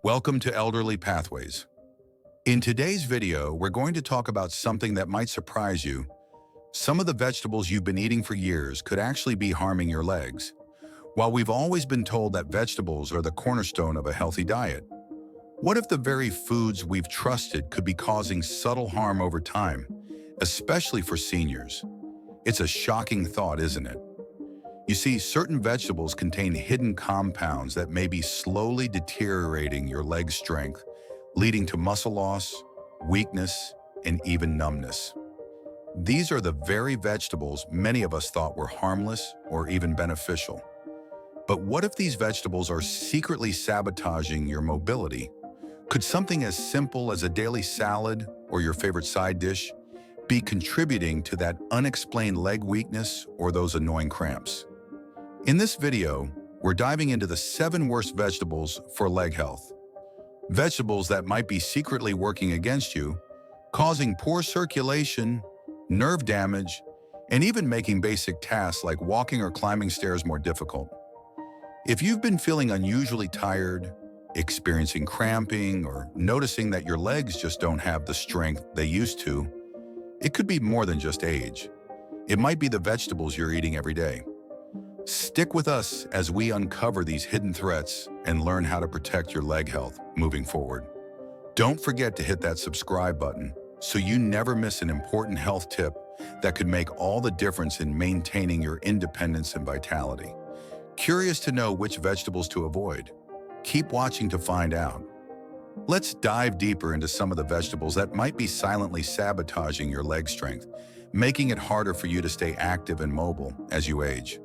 Welcome to Elderly Pathways. In today's video, we're going to talk about something that might surprise you. Some of the vegetables you've been eating for years could actually be harming your legs. While we've always been told that vegetables are the cornerstone of a healthy diet, what if the very foods we've trusted could be causing subtle harm over time, especially for seniors? It's a shocking thought, isn't it? You see, certain vegetables contain hidden compounds that may be slowly deteriorating your leg strength, leading to muscle loss, weakness, and even numbness. These are the very vegetables many of us thought were harmless or even beneficial. But what if these vegetables are secretly sabotaging your mobility? Could something as simple as a daily salad or your favorite side dish be contributing to that unexplained leg weakness or those annoying cramps? In this video, we're diving into the 7 worst vegetables for leg health. Vegetables that might be secretly working against you, causing poor circulation, nerve damage, and even making basic tasks like walking or climbing stairs more difficult. If you've been feeling unusually tired, experiencing cramping, or noticing that your legs just don't have the strength they used to, it could be more than just age. It might be the vegetables you're eating every day. Stick with us as we uncover these hidden threats and learn how to protect your leg health moving forward. Don't forget to hit that subscribe button so you never miss an important health tip that could make all the difference in maintaining your independence and vitality. Curious to know which vegetables to avoid? Keep watching to find out. Let's dive deeper into some of the vegetables that might be silently sabotaging your leg strength, making it harder for you to stay active and mobile as you age.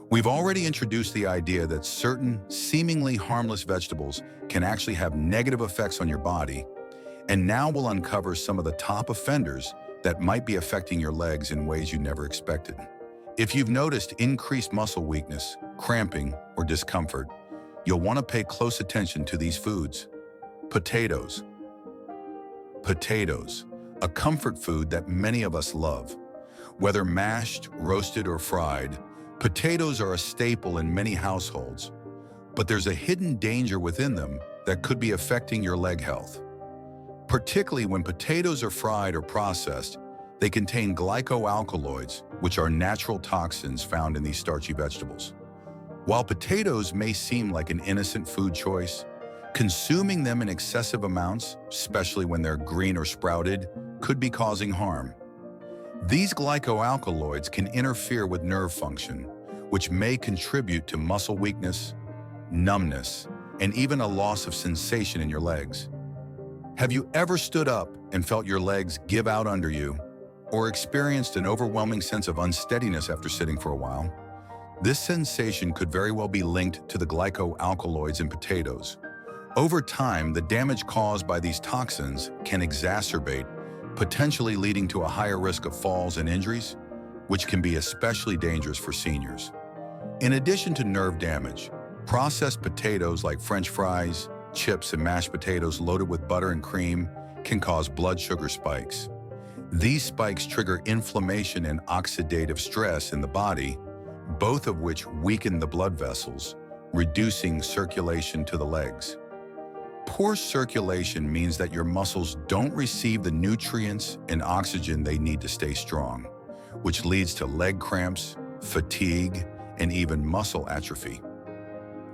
We've already introduced the idea that certain seemingly harmless vegetables can actually have negative effects on your body, and now we'll uncover some of the top offenders that might be affecting your legs in ways you never expected. If you've noticed increased muscle weakness, cramping, or discomfort, you'll want to pay close attention to these foods. Potatoes. Potatoes, a comfort food that many of us love. Whether mashed, roasted, or fried, potatoes are a staple in many households, but there's a hidden danger within them that could be affecting your leg health. Particularly when potatoes are fried or processed, they contain glycoalkaloids, which are natural toxins found in these starchy vegetables. While potatoes may seem like an innocent food choice, consuming them in excessive amounts, especially when they're green or sprouted, could be causing harm. These glycoalkaloids can interfere with nerve function, which may contribute to muscle weakness, numbness, and even a loss of sensation in your legs. Have you ever stood up and felt your legs give out under you, or experienced an overwhelming sense of unsteadiness after sitting for a while? This sensation could very well be linked to the glycoalkaloids in potatoes. Over time, the damage caused by these toxins can exacerbate, potentially leading to a higher risk of falls and injuries, which can be especially dangerous for seniors. In addition to nerve damage, processed potatoes like French fries, chips, and mashed potatoes loaded with butter and cream can cause blood sugar spikes. These spikes trigger inflammation and oxidative stress in the body, both of which weaken the blood vessels, reducing circulation to the legs. Poor circulation means that your muscles don't receive the nutrients and oxygen they need to stay strong, which leads to leg cramps, fatigue, and even muscle atrophy.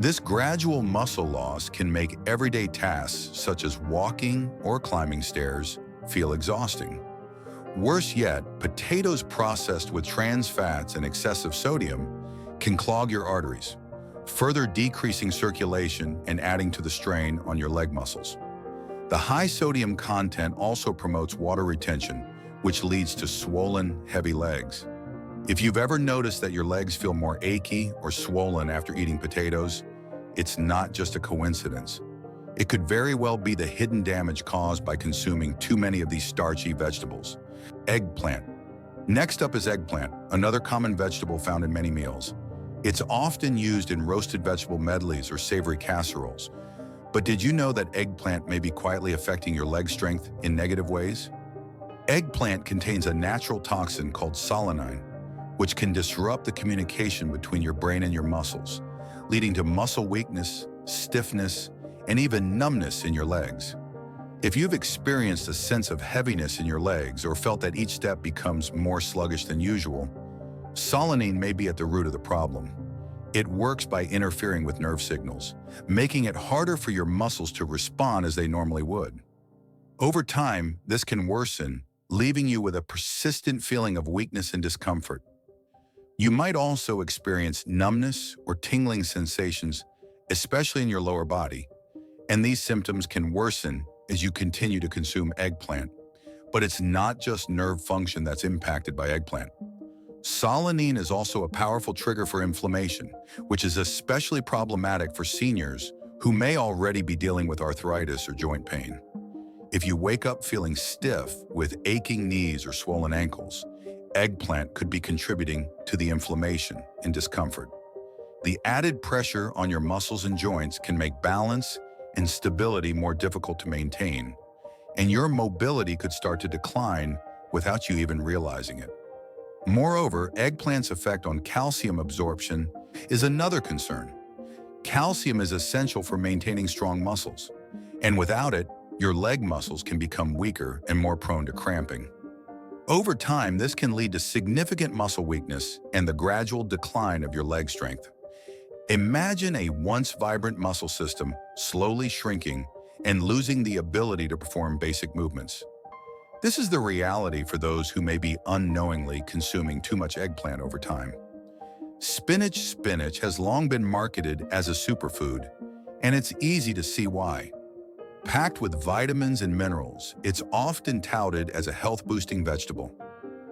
This gradual muscle loss can make everyday tasks such as walking or climbing stairs feel exhausting. Worse yet, potatoes processed with trans fats and excessive sodium can clog your arteries, further decreasing circulation and adding to the strain on your leg muscles. The high sodium content also promotes water retention, which leads to swollen, heavy legs. If you've ever noticed that your legs feel more achy or swollen after eating potatoes, it's not just a coincidence. It could very well be the hidden damage caused by consuming too many of these starchy vegetables. Eggplant. Next up is eggplant, another common vegetable found in many meals. It's often used in roasted vegetable medleys or savory casseroles. But did you know that eggplant may be quietly affecting your leg strength in negative ways? Eggplant contains a natural toxin called solanine, which can disrupt the communication between your brain and your muscles, leading to muscle weakness, stiffness, and even numbness in your legs. If you've experienced a sense of heaviness in your legs or felt that each step becomes more sluggish than usual, solanine may be at the root of the problem. It works by interfering with nerve signals, making it harder for your muscles to respond as they normally would. Over time, this can worsen, leaving you with a persistent feeling of weakness and discomfort. You might also experience numbness or tingling sensations, especially in your lower body, and these symptoms can worsen as you continue to consume eggplant. But it's not just nerve function that's impacted by eggplant. Solanine is also a powerful trigger for inflammation, which is especially problematic for seniors who may already be dealing with arthritis or joint pain. If you wake up feeling stiff with aching knees or swollen ankles, eggplant could be contributing to the inflammation and discomfort. The added pressure on your muscles and joints can make balance and stability more difficult to maintain, and your mobility could start to decline without you even realizing it. Moreover, eggplant's effect on calcium absorption is another concern. Calcium is essential for maintaining strong muscles, and without it, your leg muscles can become weaker and more prone to cramping. Over time, this can lead to significant muscle weakness and the gradual decline of your leg strength. Imagine a once vibrant muscle system slowly shrinking and losing the ability to perform basic movements. This is the reality for those who may be unknowingly consuming too much eggplant over time. Spinach has long been marketed as a superfood, and it's easy to see why. Packed with vitamins and minerals, it's often touted as a health-boosting vegetable.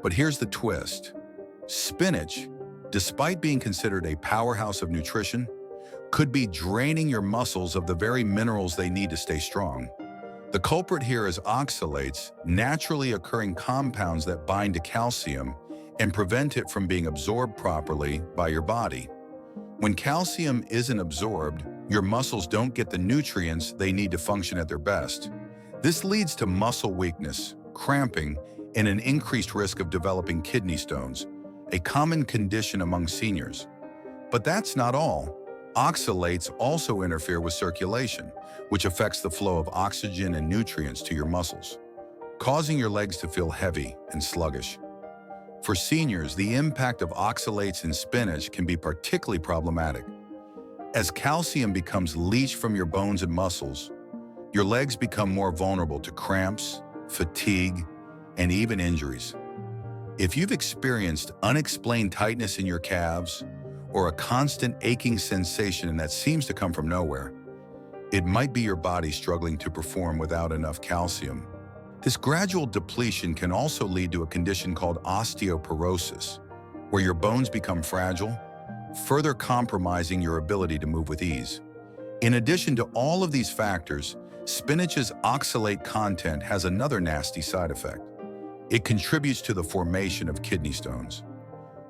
But here's the twist. Spinach, despite being considered a powerhouse of nutrition, could be draining your muscles of the very minerals they need to stay strong. The culprit here is oxalates, naturally occurring compounds that bind to calcium and prevent it from being absorbed properly by your body. When calcium isn't absorbed, your muscles don't get the nutrients they need to function at their best. This leads to muscle weakness, cramping, and an increased risk of developing kidney stones, a common condition among seniors. But that's not all. Oxalates also interfere with circulation, which affects the flow of oxygen and nutrients to your muscles, causing your legs to feel heavy and sluggish. For seniors, the impact of oxalates in spinach can be particularly problematic. As calcium becomes leached from your bones and muscles, your legs become more vulnerable to cramps, fatigue, and even injuries. If you've experienced unexplained tightness in your calves or a constant aching sensation that seems to come from nowhere, it might be your body struggling to perform without enough calcium. This gradual depletion can also lead to a condition called osteoporosis, where your bones become fragile, further compromising your ability to move with ease. In addition to all of these factors, spinach's oxalate content has another nasty side effect. It contributes to the formation of kidney stones.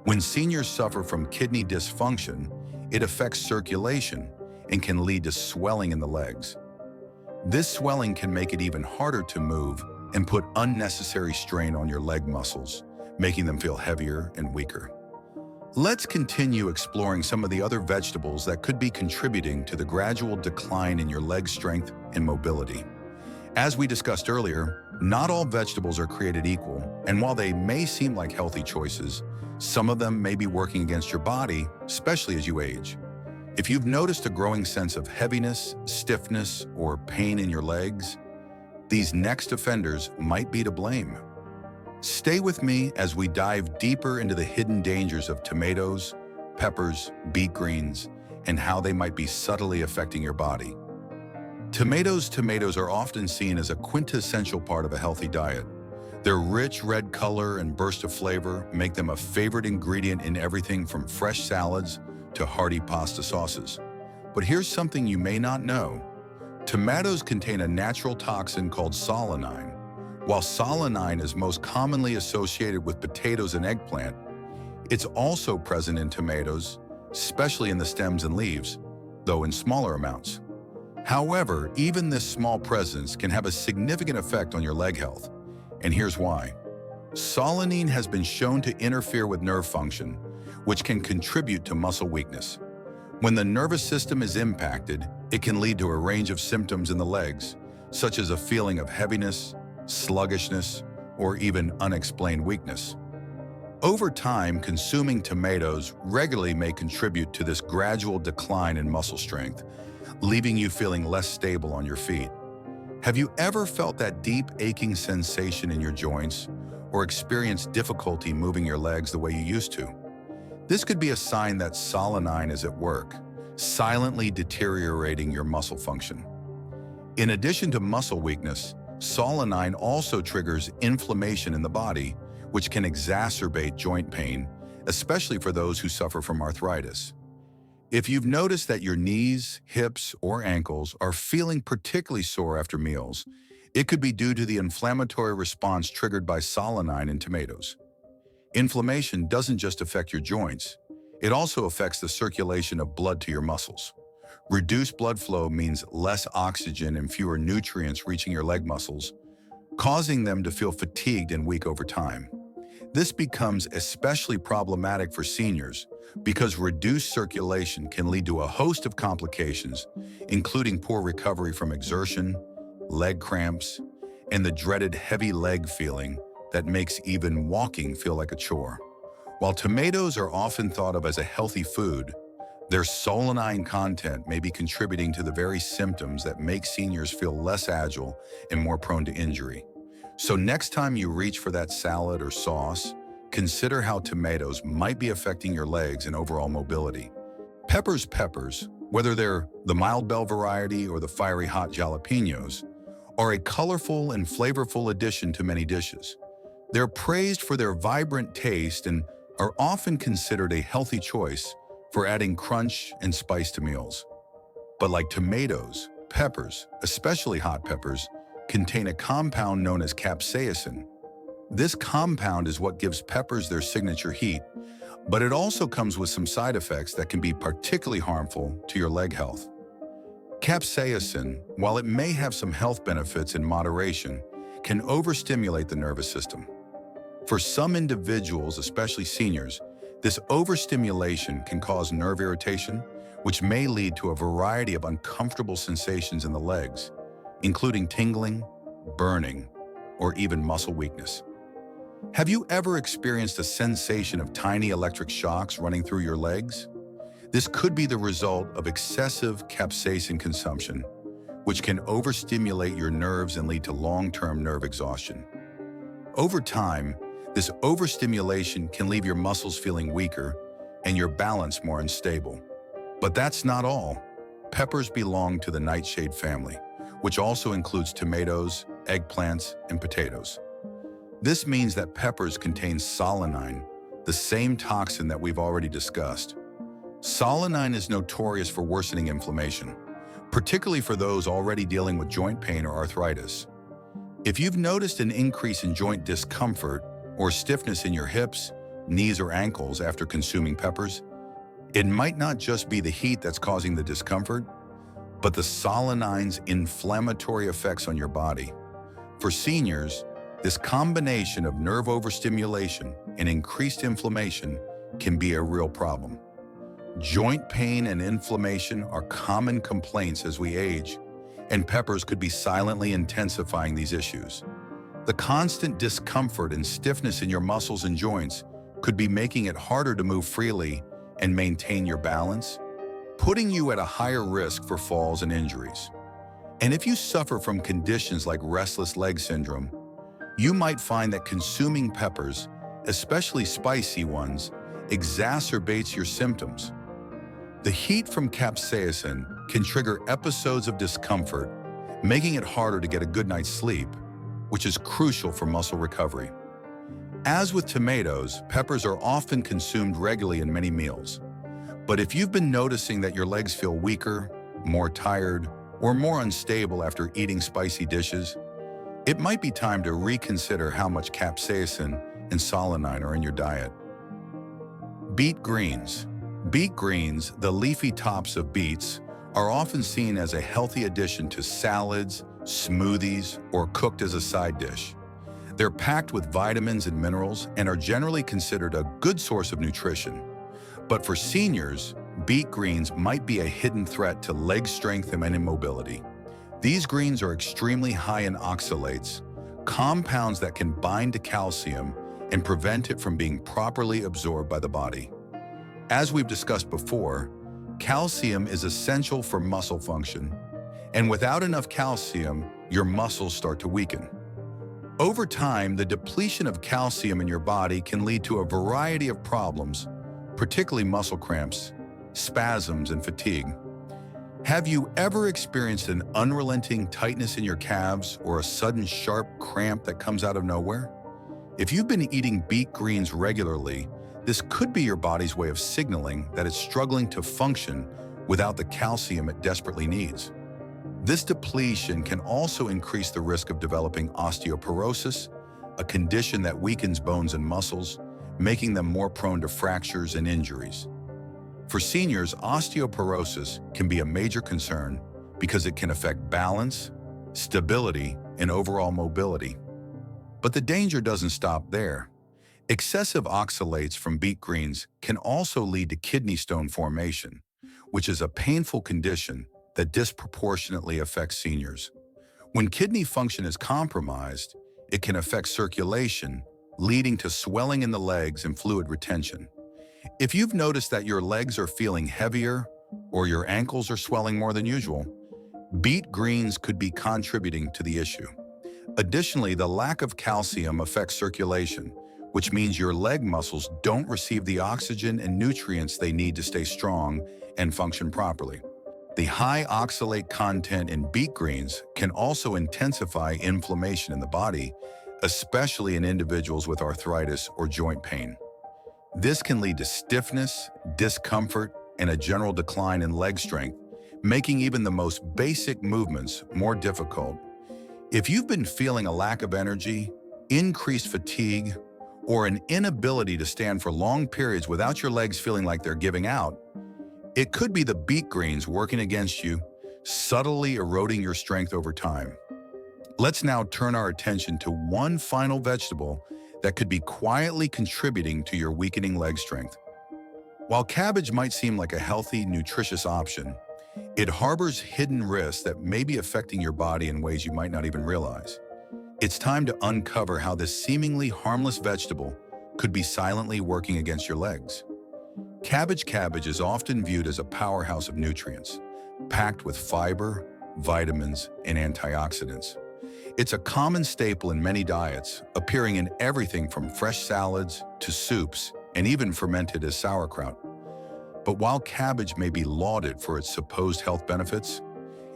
When seniors suffer from kidney dysfunction, it affects circulation and can lead to swelling in the legs. This swelling can make it even harder to move and put unnecessary strain on your leg muscles, making them feel heavier and weaker. Let's continue exploring some of the other vegetables that could be contributing to the gradual decline in your leg strength and mobility. As we discussed earlier, not all vegetables are created equal, and while they may seem like healthy choices, some of them may be working against your body, especially as you age. If you've noticed a growing sense of heaviness, stiffness, or pain in your legs, these next offenders might be to blame. Stay with me as we dive deeper into the hidden dangers of tomatoes, peppers, beet greens, and how they might be subtly affecting your body. Tomatoes are often seen as a quintessential part of a healthy diet. Their rich red color and burst of flavor make them a favorite ingredient in everything from fresh salads to hearty pasta sauces. But here's something you may not know. Tomatoes contain a natural toxin called solanine. While solanine is most commonly associated with potatoes and eggplant, it's also present in tomatoes, especially in the stems and leaves, though in smaller amounts. However, even this small presence can have a significant effect on your leg health, and here's why. Solanine has been shown to interfere with nerve function, which can contribute to muscle weakness. When the nervous system is impacted, it can lead to a range of symptoms in the legs, such as a feeling of heaviness, sluggishness, or even unexplained weakness. Over time, consuming tomatoes regularly may contribute to this gradual decline in muscle strength, leaving you feeling less stable on your feet. Have you ever felt that deep aching sensation in your joints or experienced difficulty moving your legs the way you used to? This could be a sign that solanine is at work, silently deteriorating your muscle function. In addition to muscle weakness, solanine also triggers inflammation in the body, which can exacerbate joint pain, especially for those who suffer from arthritis. If you've noticed that your knees, hips, or ankles are feeling particularly sore after meals, it could be due to the inflammatory response triggered by solanine in tomatoes. Inflammation doesn't just affect your joints, it also affects the circulation of blood to your muscles. Reduced blood flow means less oxygen and fewer nutrients reaching your leg muscles, causing them to feel fatigued and weak over time. This becomes especially problematic for seniors because reduced circulation can lead to a host of complications, including poor recovery from exertion, leg cramps, and the dreaded heavy leg feeling that makes even walking feel like a chore. While tomatoes are often thought of as a healthy food, their solanine content may be contributing to the very symptoms that make seniors feel less agile and more prone to injury. So next time you reach for that salad or sauce, consider how tomatoes might be affecting your legs and overall mobility. Peppers, whether they're the mild bell variety or the fiery hot jalapenos, are a colorful and flavorful addition to many dishes. They're praised for their vibrant taste and are often considered a healthy choice for adding crunch and spice to meals. But like tomatoes, peppers, especially hot peppers, contain a compound known as capsaicin. This compound is what gives peppers their signature heat, but it also comes with some side effects that can be particularly harmful to your leg health. Capsaicin, while it may have some health benefits in moderation, can overstimulate the nervous system. For some individuals, especially seniors, this overstimulation can cause nerve irritation, which may lead to a variety of uncomfortable sensations in the legs, including tingling, burning, or even muscle weakness. Have you ever experienced a sensation of tiny electric shocks running through your legs? This could be the result of excessive capsaicin consumption, which can overstimulate your nerves and lead to long-term nerve exhaustion. Over time, this overstimulation can leave your muscles feeling weaker and your balance more unstable. But that's not all. Peppers belong to the nightshade family, which also includes tomatoes, eggplants, and potatoes. This means that peppers contain solanine, the same toxin that we've already discussed. Solanine is notorious for worsening inflammation, particularly for those already dealing with joint pain or arthritis. If you've noticed an increase in joint discomfort or stiffness in your hips, knees, or ankles after consuming peppers, it might not just be the heat that's causing the discomfort, but the solanine's inflammatory effects on your body. For seniors, this combination of nerve overstimulation and increased inflammation can be a real problem. Joint pain and inflammation are common complaints as we age, and peppers could be silently intensifying these issues. The constant discomfort and stiffness in your muscles and joints could be making it harder to move freely and maintain your balance, putting you at a higher risk for falls and injuries. And if you suffer from conditions like restless leg syndrome, you might find that consuming peppers, especially spicy ones, exacerbates your symptoms. The heat from capsaicin can trigger episodes of discomfort, making it harder to get a good night's sleep, which is crucial for muscle recovery. As with tomatoes, peppers are often consumed regularly in many meals. But if you've been noticing that your legs feel weaker, more tired, or more unstable after eating spicy dishes, it might be time to reconsider how much capsaicin and solanine are in your diet. Beet greens. Beet greens, the leafy tops of beets, are often seen as a healthy addition to salads, smoothies, or cooked as a side dish. They're packed with vitamins and minerals and are generally considered a good source of nutrition. But for seniors, beet greens might be a hidden threat to leg strength and immobility. These greens are extremely high in oxalates, compounds that can bind to calcium and prevent it from being properly absorbed by the body. As we've discussed before, calcium is essential for muscle function, and without enough calcium, your muscles start to weaken. Over time, the depletion of calcium in your body can lead to a variety of problems, particularly muscle cramps, spasms, and fatigue. Have you ever experienced an unrelenting tightness in your calves or a sudden sharp cramp that comes out of nowhere? If you've been eating beet greens regularly, this could be your body's way of signaling that it's struggling to function without the calcium it desperately needs. This depletion can also increase the risk of developing osteoporosis, a condition that weakens bones and muscles, making them more prone to fractures and injuries. For seniors, osteoporosis can be a major concern because it can affect balance, stability, and overall mobility. But the danger doesn't stop there. Excessive oxalates from beet greens can also lead to kidney stone formation, which is a painful condition that disproportionately affects seniors. When kidney function is compromised, it can affect circulation, leading to swelling in the legs and fluid retention. If you've noticed that your legs are feeling heavier or your ankles are swelling more than usual, beet greens could be contributing to the issue. Additionally, the lack of calcium affects circulation, which means your leg muscles don't receive the oxygen and nutrients they need to stay strong and function properly. The high oxalate content in beet greens can also intensify inflammation in the body, especially in individuals with arthritis or joint pain. This can lead to stiffness, discomfort, and a general decline in leg strength, making even the most basic movements more difficult. If you've been feeling a lack of energy, increased fatigue, or an inability to stand for long periods without your legs feeling like they're giving out, it could be the beet greens working against you, subtly eroding your strength over time. Let's now turn our attention to one final vegetable that could be quietly contributing to your weakening leg strength. While cabbage might seem like a healthy, nutritious option, it harbors hidden risks that may be affecting your body in ways you might not even realize. It's time to uncover how this seemingly harmless vegetable could be silently working against your legs. Cabbage is often viewed as a powerhouse of nutrients, packed with fiber, vitamins, and antioxidants. It's a common staple in many diets, appearing in everything from fresh salads to soups and even fermented as sauerkraut. But while cabbage may be lauded for its supposed health benefits,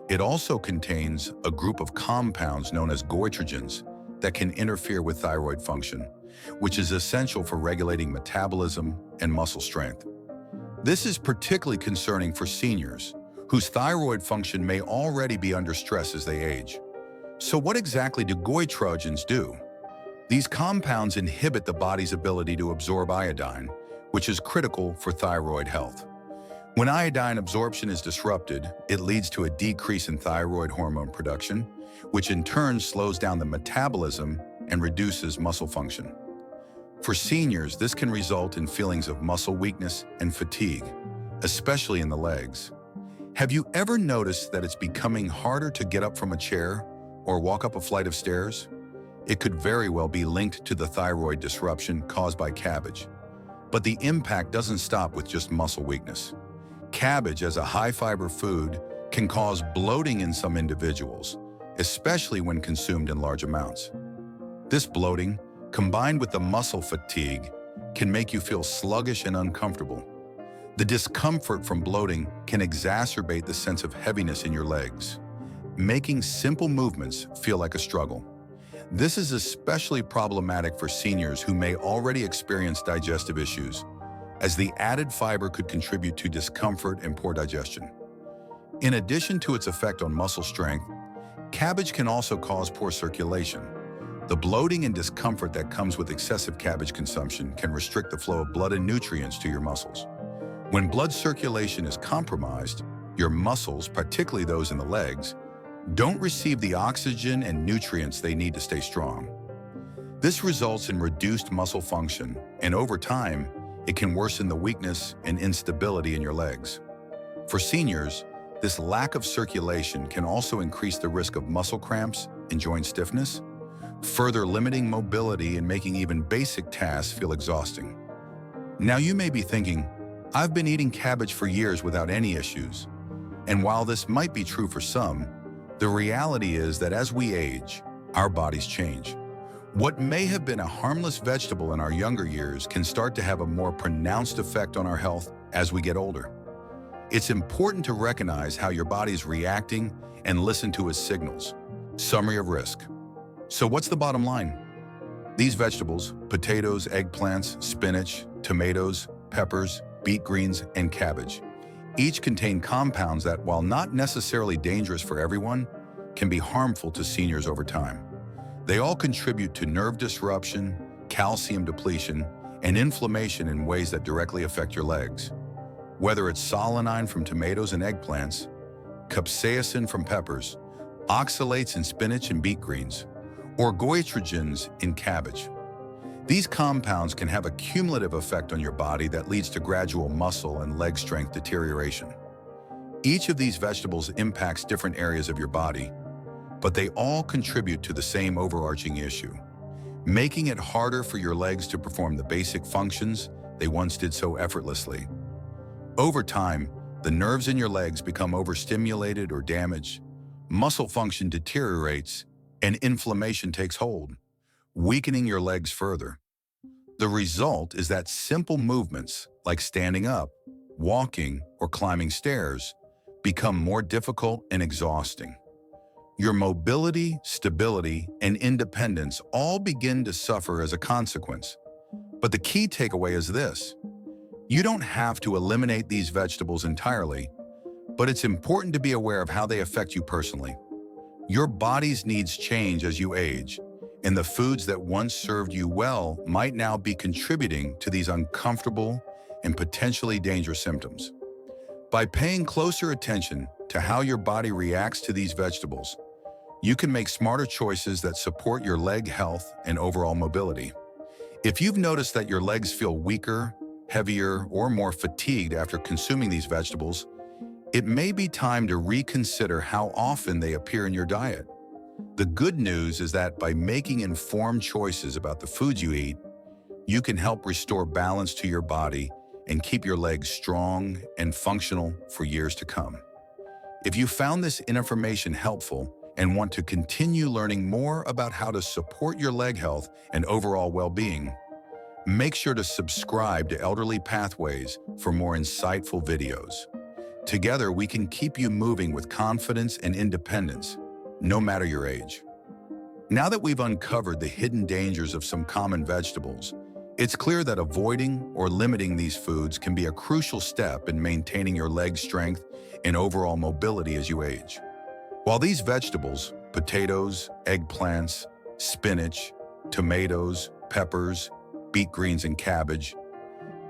it also contains a group of compounds known as goitrogens that can interfere with thyroid function, which is essential for regulating metabolism and muscle strength. This is particularly concerning for seniors, whose thyroid function may already be under stress as they age. So what exactly do goitrogens do? These compounds inhibit the body's ability to absorb iodine, which is critical for thyroid health. When iodine absorption is disrupted, it leads to a decrease in thyroid hormone production, which in turn slows down the metabolism and reduces muscle function. For seniors, this can result in feelings of muscle weakness and fatigue, especially in the legs. Have you ever noticed that it's becoming harder to get up from a chair or walk up a flight of stairs? It could very well be linked to the thyroid disruption caused by cabbage. But the impact doesn't stop with just muscle weakness. Cabbage, as a high-fiber food, can cause bloating in some individuals, especially when consumed in large amounts. This bloating, combined with the muscle fatigue, can make you feel sluggish and uncomfortable. The discomfort from bloating can exacerbate the sense of heaviness in your legs, making simple movements feel like a struggle. This is especially problematic for seniors who may already experience digestive issues, as the added fiber could contribute to discomfort and poor digestion. In addition to its effect on muscle strength, cabbage can also cause poor circulation. The bloating and discomfort that comes with excessive cabbage consumption can restrict the flow of blood and nutrients to your muscles. When blood circulation is compromised, your muscles, particularly those in the legs, don't receive the oxygen and nutrients they need to stay strong. This results in reduced muscle function, and over time, it can worsen the weakness and instability in your legs. For seniors, this lack of circulation can also increase the risk of muscle cramps and joint stiffness, further limiting mobility and making even basic tasks feel exhausting. Now you may be thinking, I've been eating cabbage for years without any issues. And while this might be true for some, the reality is that as we age, our bodies change. What may have been a harmless vegetable in our younger years can start to have a more pronounced effect on our health as we get older. It's important to recognize how your body's reacting and listen to its signals. Summary of risk. So what's the bottom line? These vegetables, potatoes, eggplants, spinach, tomatoes, peppers, beet greens, and cabbage, each contain compounds that, while not necessarily dangerous for everyone, can be harmful to seniors over time. They all contribute to nerve disruption, calcium depletion, and inflammation in ways that directly affect your legs. Whether it's solanine from tomatoes and eggplants, capsaicin from peppers, oxalates in spinach and beet greens, or goitrogens in cabbage. These compounds can have a cumulative effect on your body that leads to gradual muscle and leg strength deterioration. Each of these vegetables impacts different areas of your body, but they all contribute to the same overarching issue, making it harder for your legs to perform the basic functions they once did so effortlessly. Over time, the nerves in your legs become overstimulated or damaged, muscle function deteriorates, and inflammation takes hold, weakening your legs further. The result is that simple movements like standing up, walking, or climbing stairs become more difficult and exhausting. Your mobility, stability, and independence all begin to suffer as a consequence. But the key takeaway is this: you don't have to eliminate these vegetables entirely, but it's important to be aware of how they affect you personally. Your body's needs change as you age, and the foods that once served you well might now be contributing to these uncomfortable and potentially dangerous symptoms. By paying closer attention to how your body reacts to these vegetables, you can make smarter choices that support your leg health and overall mobility. If you've noticed that your legs feel weaker, heavier, or more fatigued after consuming these vegetables, it may be time to reconsider how often they appear in your diet. The good news is that by making informed choices about the foods you eat, you can help restore balance to your body and keep your legs strong and functional for years to come. If you found this information helpful and want to continue learning more about how to support your leg health and overall well-being, make sure to subscribe to Elderly Pathways for more insightful videos. Together, we can keep you moving with confidence and independence, no matter your age. Now that we've uncovered the hidden dangers of some common vegetables, it's clear that avoiding or limiting these foods can be a crucial step in maintaining your leg strength and overall mobility as you age. While these vegetables, potatoes, eggplants, spinach, tomatoes, peppers, beet greens, and cabbage,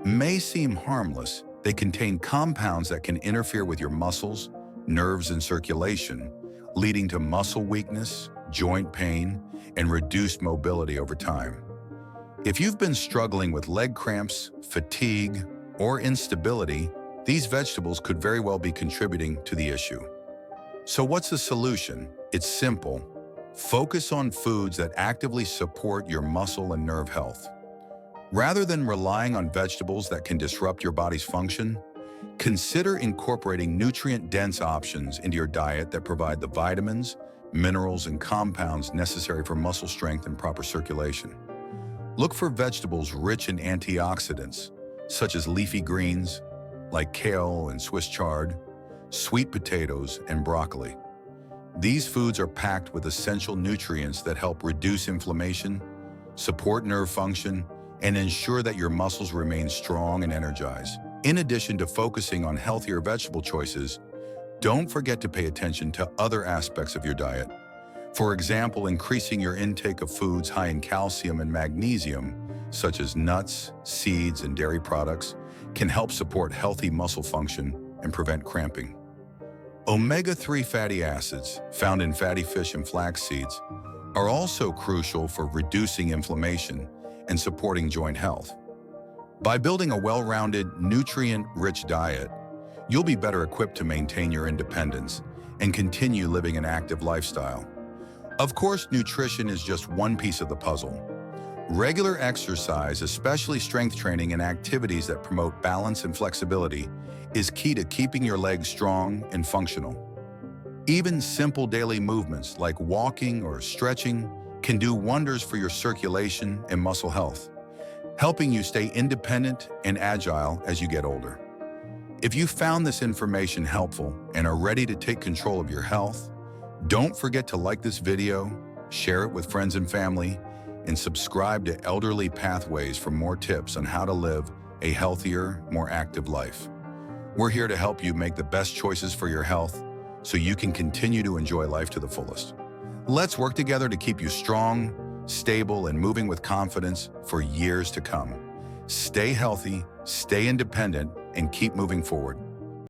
may seem harmless, they contain compounds that can interfere with your muscles, nerves, and circulation, leading to muscle weakness, joint pain, and reduced mobility over time. If you've been struggling with leg cramps, fatigue, or instability, these vegetables could very well be contributing to the issue. So what's the solution? It's simple. Focus on foods that actively support your muscle and nerve health. Rather than relying on vegetables that can disrupt your body's function, consider incorporating nutrient-dense options into your diet that provide the vitamins, minerals, and compounds necessary for muscle strength and proper circulation. Look for vegetables rich in antioxidants, such as leafy greens, like kale and Swiss chard, sweet potatoes, and broccoli. These foods are packed with essential nutrients that help reduce inflammation, support nerve function, and ensure that your muscles remain strong and energized. In addition to focusing on healthier vegetable choices, don't forget to pay attention to other aspects of your diet. For example, increasing your intake of foods high in calcium and magnesium, such as nuts, seeds, and dairy products, can help support healthy muscle function and prevent cramping. Omega-3 fatty acids, found in fatty fish and flax seeds, are also crucial for reducing inflammation and supporting joint health. By building a well-rounded, nutrient-rich diet, you'll be better equipped to maintain your independence and continue living an active lifestyle. Of course, nutrition is just one piece of the puzzle. Regular exercise, especially strength training and activities that promote balance and flexibility, is key to keeping your legs strong and functional. Even simple daily movements like walking or stretching can do wonders for your circulation and muscle health, helping you stay independent and agile as you get older. If you found this information helpful and are ready to take control of your health, don't forget to like this video, share it with friends and family, and subscribe to Elderly Pathways for more tips on how to live a healthier, more active life. We're here to help you make the best choices for your health so you can continue to enjoy life to the fullest. Let's work together to keep you strong, stable, and moving with confidence for years to come. Stay healthy, stay independent, and keep moving forward.